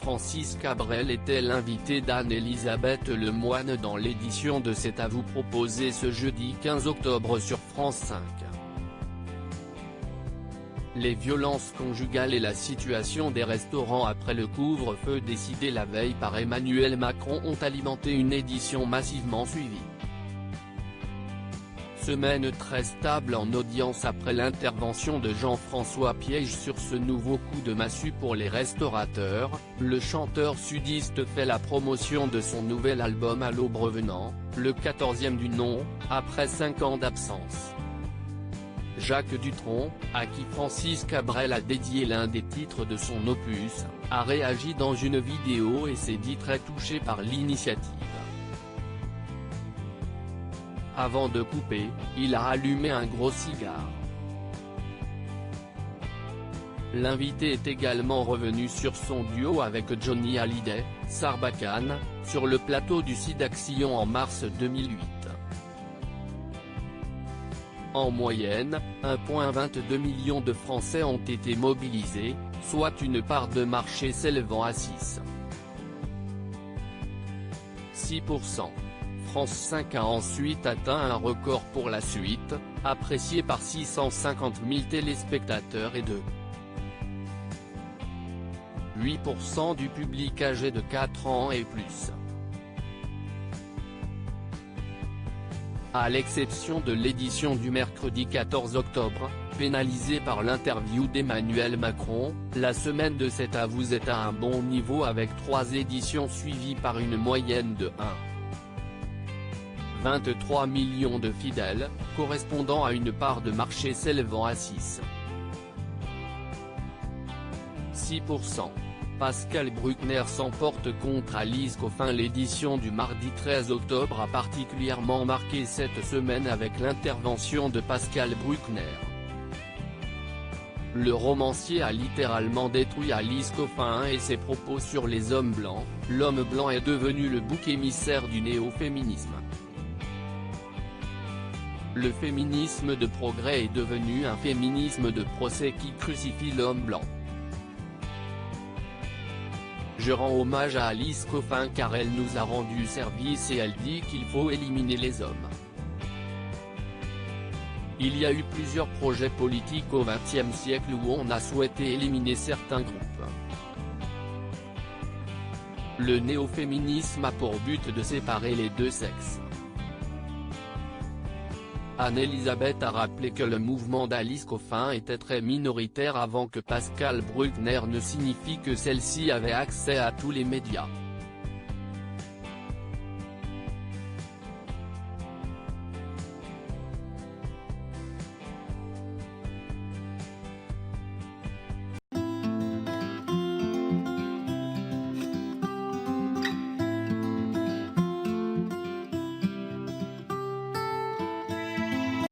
Francis Cabrel était l'invité d'Anne-Elisabeth Lemoine dans l'édition de C'est à vous proposée ce jeudi 15 octobre sur France 5. Les violences conjugales et la situation des restaurants après le couvre-feu décidé la veille par Emmanuel Macron ont alimenté une édition massivement suivie. Semaine très stable en audience après l'intervention de Jean-François Piège sur ce nouveau coup de massue pour les restaurateurs. Le chanteur sudiste fait la promotion de son nouvel album à l'aube revenant, le 14e du nom, après 5 ans d'absence. Jacques Dutronc, à qui Francis Cabrel a dédié l'un des titres de son opus, a réagi dans une vidéo et s'est dit très touché par l'initiative. Avant de couper, il a allumé un gros cigare. L'invité est également revenu sur son duo avec Johnny Hallyday, Sarbacane, sur le plateau du Sidaction en mars 2008. En moyenne, 1,22 million de Français ont été mobilisés, soit une part de marché s'élevant à 6%. France 5 a ensuite atteint un record pour la suite, apprécié par 650 000 téléspectateurs et de 8% du public âgé de 4 ans et plus. À l'exception de l'édition du mercredi 14 octobre, pénalisée par l'interview d'Emmanuel Macron, la semaine de C'est à vous est à un bon niveau avec 3 éditions suivies par une moyenne de 1,23 million de fidèles, correspondant à une part de marché s'élevant à 6%. Pascal Bruckner s'emporte contre Alice Coffin. L'édition du mardi 13 octobre a particulièrement marqué cette semaine avec l'intervention de Pascal Bruckner. Le romancier a littéralement détruit Alice Coffin et ses propos sur les hommes blancs. L'homme blanc est devenu le bouc émissaire du néo-féminisme. Le féminisme de progrès est devenu un féminisme de procès qui crucifie l'homme blanc. Je rends hommage à Alice Coffin car elle nous a rendu service et elle dit qu'il faut éliminer les hommes. Il y a eu plusieurs projets politiques au XXe siècle où on a souhaité éliminer certains groupes. Le néo-féminisme a pour but de séparer les deux sexes. Anne-Elisabeth a rappelé que le mouvement d'Alice Coffin était très minoritaire avant que Pascal Bruckner ne signifie que celle-ci avait accès à tous les médias.